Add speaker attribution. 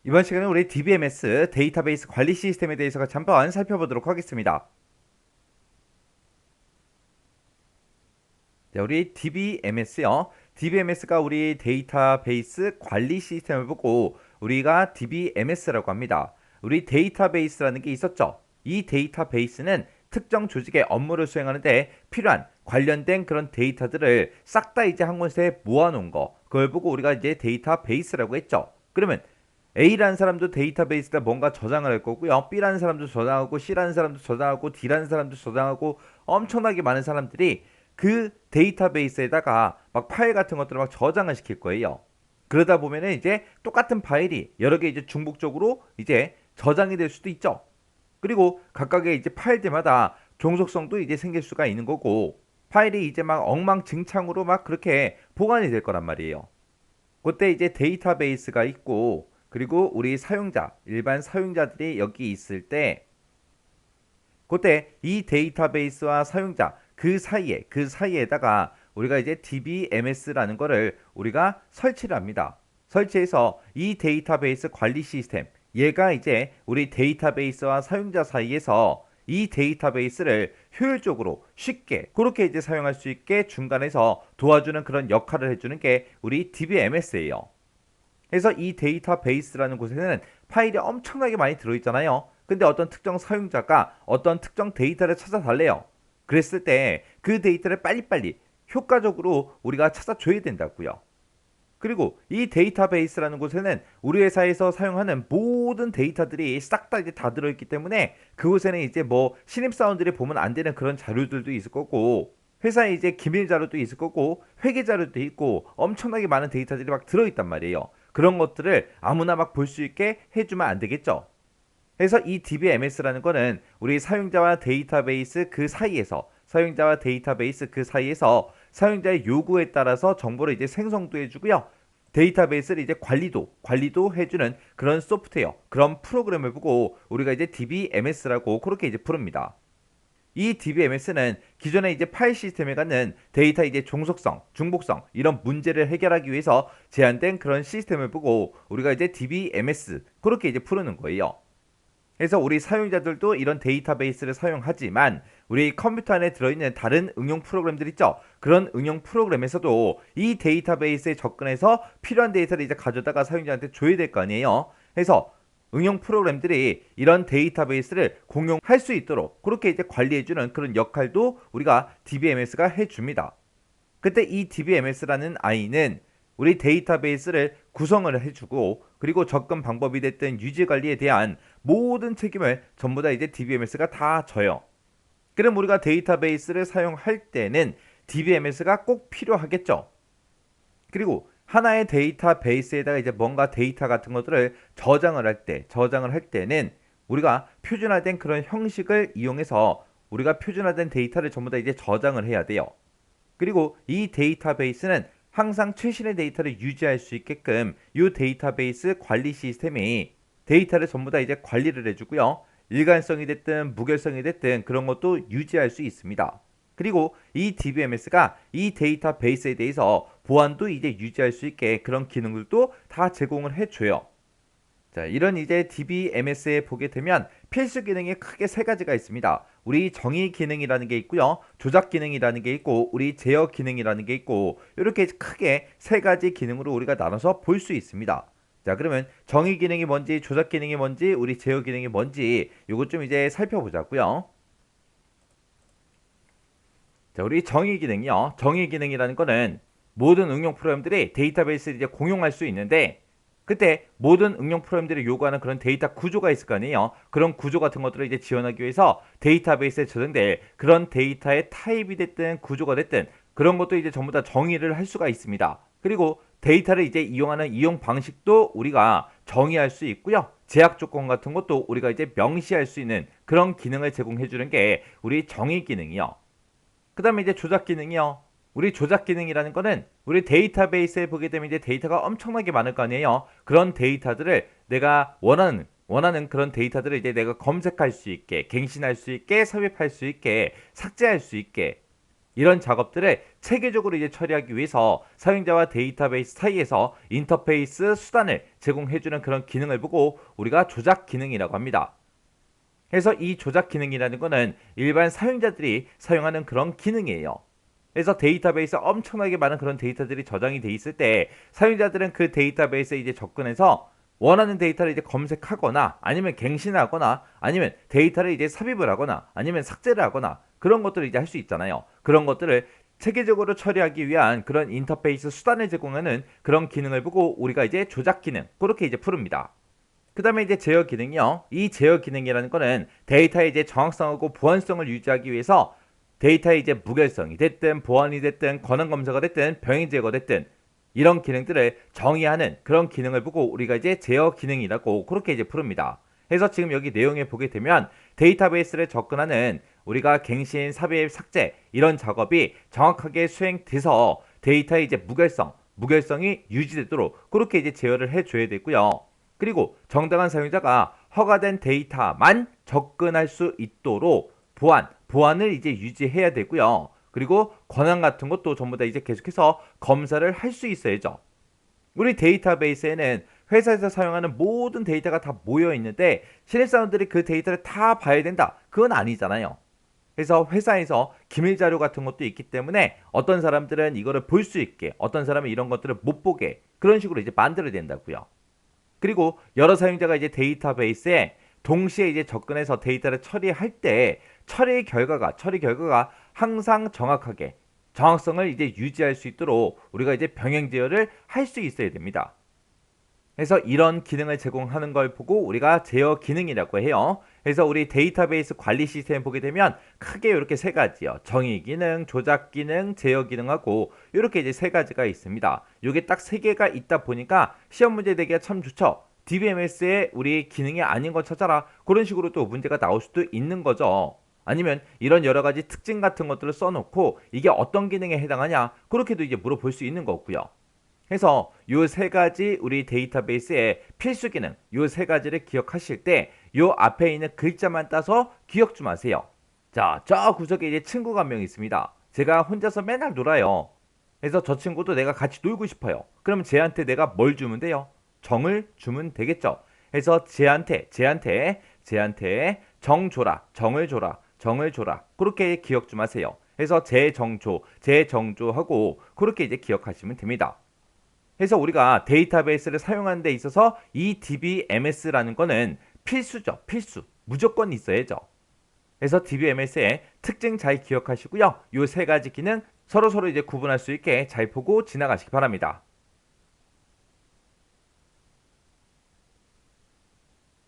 Speaker 1: 이번 시간에 우리 DBMS 데이터베이스 관리 시스템에 대해서 같이 한번 살펴보도록 하겠습니다. 자, 우리 DBMS요. DBMS가 우리 데이터베이스 관리 시스템을 보고 우리가 DBMS라고 합니다. 우리 데이터베이스라는 게 있었죠. 이 데이터베이스는 특정 조직의 업무를 수행하는데 필요한 관련된 그런 데이터들을 싹 다 이제 한 곳에 모아놓은 거. 그걸 보고 우리가 이제 데이터베이스라고 했죠. 그러면 A라는 사람도 데이터베이스에다 뭔가 저장을 할 거고요. B라는 사람도 저장하고 C라는 사람도 저장하고 D라는 사람도 저장하고 엄청나게 많은 사람들이 그 데이터베이스에다가 막 파일 같은 것들을 막 저장을 시킬 거예요. 그러다 보면은 이제 똑같은 파일이 여러 개 이제 중복적으로 이제 저장이 될 수도 있죠. 그리고 각각의 이제 파일들마다 종속성도 이제 생길 수가 있는 거고 파일이 이제 막 엉망진창으로 막 그렇게 보관이 될 거란 말이에요. 그때 이제 데이터베이스가 있고 그리고 우리 사용자, 일반 사용자들이 여기 있을 때 그때 이 데이터베이스와 사용자 그 사이에다가 우리가 이제 DBMS라는 거를 우리가 설치를 합니다. 설치해서 이 데이터베이스 관리 시스템 얘가 이제 우리 데이터베이스와 사용자 사이에서 이 데이터베이스를 효율적으로 쉽게 그렇게 이제 사용할 수 있게 중간에서 도와주는 그런 역할을 해주는 게 우리 DBMS예요. 그래서 이 데이터베이스라는 곳에는 파일이 엄청나게 많이 들어있잖아요. 근데 어떤 특정 사용자가 어떤 특정 데이터를 찾아달래요. 그랬을 때 그 데이터를 빨리빨리 효과적으로 우리가 찾아줘야 된다고요. 그리고 이 데이터베이스라는 곳에는 우리 회사에서 사용하는 모든 데이터들이 싹 다 이제 다 들어있기 때문에 그곳에는 이제 뭐 신입사원들이 보면 안 되는 그런 자료들도 있을 거고 회사에 이제 기밀 자료도 있을 거고 회계 자료도 있고 엄청나게 많은 데이터들이 막 들어있단 말이에요. 그런 것들을 아무나 막 볼 수 있게 해주면 안 되겠죠. 그래서 이 DBMS라는 거는 우리 사용자와 데이터베이스 그 사이에서 사용자와 데이터베이스 그 사이에서 사용자의 요구에 따라서 정보를 이제 생성도 해주고요. 데이터베이스를 이제 관리도 해주는 그런 소프트웨어, 그런 프로그램을 보고 우리가 이제 DBMS라고 그렇게 이제 부릅니다. 이 DBMS는 기존의 이제 파일 시스템에 갖는 데이터 이제 종속성, 중복성 이런 문제를 해결하기 위해서 제한된 그런 시스템을 보고 우리가 이제 DBMS 그렇게 이제 부르는 거예요. 그래서 우리 사용자들도 이런 데이터베이스를 사용하지만 우리 컴퓨터 안에 들어있는 다른 응용 프로그램들 있죠. 그런 응용 프로그램에서도 이 데이터베이스에 접근해서 필요한 데이터를 이제 가져다가 사용자한테 줘야 될 거 아니에요. 그래서 응용 프로그램들이 이런 데이터베이스를 공용할 수 있도록 그렇게 이제 관리해주는 그런 역할도 우리가 DBMS가 해줍니다. 그때 이 DBMS라는 아이는 우리 데이터베이스를 구성을 해주고 그리고 접근 방법이 됐든 유지 관리에 대한 모든 책임을 전부 다 이제 DBMS가 다 져요. 그럼 우리가 데이터베이스를 사용할 때는 DBMS가 꼭 필요하겠죠. 그리고 하나의 데이터베이스에다가 이제 뭔가 데이터 같은 것들을 저장을 할 때는 우리가 표준화된 그런 형식을 이용해서 우리가 표준화된 데이터를 전부 다 이제 저장을 해야 돼요. 그리고 이 데이터베이스는 항상 최신의 데이터를 유지할 수 있게끔 이 데이터베이스 관리 시스템이 데이터를 전부 다 이제 관리를 해주고요. 일관성이 됐든 무결성이 됐든 그런 것도 유지할 수 있습니다. 그리고 이 DBMS가 이 데이터베이스에 대해서 보안도 이제 유지할 수 있게 그런 기능들도 다 제공을 해줘요. 자, 이런 이제 DBMS에 보게 되면 필수 기능이 크게 세 가지가 있습니다. 우리 정의 기능이라는 게 있고요. 조작 기능이라는 게 있고 우리 제어 기능이라는 게 있고 이렇게 크게 세 가지 기능으로 우리가 나눠서 볼 수 있습니다. 자, 그러면 정의 기능이 뭔지 조작 기능이 뭔지 우리 제어 기능이 뭔지 이것 좀 이제 살펴보자고요. 자, 우리 정의 기능이요. 정의 기능이라는 거는 모든 응용 프로그램들이 데이터베이스를 이제 공용할 수 있는데 그때 모든 응용 프로그램들이 요구하는 그런 데이터 구조가 있을 거 아니에요. 그런 구조 같은 것들을 이제 지원하기 위해서 데이터베이스에 저장될 그런 데이터의 타입이 됐든 구조가 됐든 그런 것도 이제 전부 다 정의를 할 수가 있습니다. 그리고 데이터를 이제 이용하는 이용 방식도 우리가 정의할 수 있고요. 제약 조건 같은 것도 우리가 이제 명시할 수 있는 그런 기능을 제공해 주는 게 우리 정의 기능이요. 그 다음에 이제 조작 기능이요. 우리 조작 기능이라는 거는 우리 데이터베이스에 보게 되면 이제 데이터가 엄청나게 많을 거 아니에요. 그런 데이터들을 내가 원하는 그런 데이터들을 이제 내가 검색할 수 있게, 갱신할 수 있게, 삽입할 수 있게, 삭제할 수 있게 이런 작업들을 체계적으로 이제 처리하기 위해서 사용자와 데이터베이스 사이에서 인터페이스 수단을 제공해주는 그런 기능을 보고 우리가 조작 기능이라고 합니다. 그래서 이 조작 기능이라는 거는 일반 사용자들이 사용하는 그런 기능이에요. 그래서 데이터베이스에 엄청나게 많은 그런 데이터들이 저장이 돼 있을 때 사용자들은 그 데이터베이스에 이제 접근해서 원하는 데이터를 이제 검색하거나 아니면 갱신하거나 아니면 데이터를 이제 삽입을 하거나 아니면 삭제를 하거나 그런 것들을 이제 할 수 있잖아요. 그런 것들을 체계적으로 처리하기 위한 그런 인터페이스 수단을 제공하는 그런 기능을 보고 우리가 이제 조작 기능 그렇게 이제 부릅니다. 그 다음에 이제 제어 기능이요. 이 제어 기능이라는 거는 데이터의 이제 정확성하고 보안성을 유지하기 위해서 데이터의 이제 무결성이 됐든 보안이 됐든 권한 검사가 됐든 병행 제거가 됐든 이런 기능들을 정의하는 그런 기능을 보고 우리가 이제 제어 기능이라고 그렇게 이제 부릅니다. 그래서 지금 여기 내용에 보게 되면 데이터베이스를 접근하는 우리가 갱신, 삽입, 삭제 이런 작업이 정확하게 수행돼서 데이터의 이제 무결성이 유지되도록 그렇게 이제 제어를 해줘야 되고요. 그리고 정당한 사용자가 허가된 데이터만 접근할 수 있도록 보안을 이제 유지해야 되고요. 그리고 권한 같은 것도 전부 다 이제 계속해서 검사를 할 수 있어야죠. 우리 데이터베이스에는 회사에서 사용하는 모든 데이터가 다 모여 있는데 신입사원들이 그 데이터를 다 봐야 된다. 그건 아니잖아요. 그래서 회사에서 기밀 자료 같은 것도 있기 때문에 어떤 사람들은 이거를 볼 수 있게, 어떤 사람은 이런 것들을 못 보게 그런 식으로 이제 만들어야 된다고요. 그리고 여러 사용자가 이제 데이터베이스에 동시에 이제 접근해서 데이터를 처리할 때 처리 결과가 항상 정확하게 정확성을 이제 유지할 수 있도록 우리가 이제 병행 제어를 할 수 있어야 됩니다. 그래서 이런 기능을 제공하는 걸 보고 우리가 제어 기능이라고 해요. 그래서 우리 데이터베이스 관리 시스템 보게 되면 크게 이렇게 세 가지요. 정의 기능, 조작 기능, 제어 기능하고 이렇게 이제 세 가지가 있습니다. 이게 딱 세 개가 있다 보니까 시험 문제 내기가 참 좋죠. DBMS의 우리 기능이 아닌 거 찾아라. 그런 식으로 또 문제가 나올 수도 있는 거죠. 아니면 이런 여러 가지 특징 같은 것들을 써놓고 이게 어떤 기능에 해당하냐 그렇게도 이제 물어볼 수 있는 거고요. 해서 요 세 가지 우리 데이터베이스의 필수 기능 요 세 가지를 기억하실 때 요 앞에 있는 글자만 따서 기억 좀 하세요. 자, 저 구석에 이제 친구가 한 명 있습니다. 제가 혼자서 맨날 놀아요. 그래서 저 친구도 내가 같이 놀고 싶어요. 그럼 쟤한테 내가 뭘 주면 돼요? 정을 주면 되겠죠. 그래서 쟤한테 정 줘라, 정을 줘라. 그렇게 기억 좀 하세요. 그래서 제 정조하고 그렇게 이제 기억하시면 됩니다. 그래서 우리가 데이터베이스를 사용하는 데 있어서 이 DBMS라는 거는 필수죠. 필수. 무조건 있어야죠. 그래서 DBMS의 특징 잘 기억하시고요. 이 세 가지 기능 서로 이제 구분할 수 있게 잘 보고 지나가시기 바랍니다.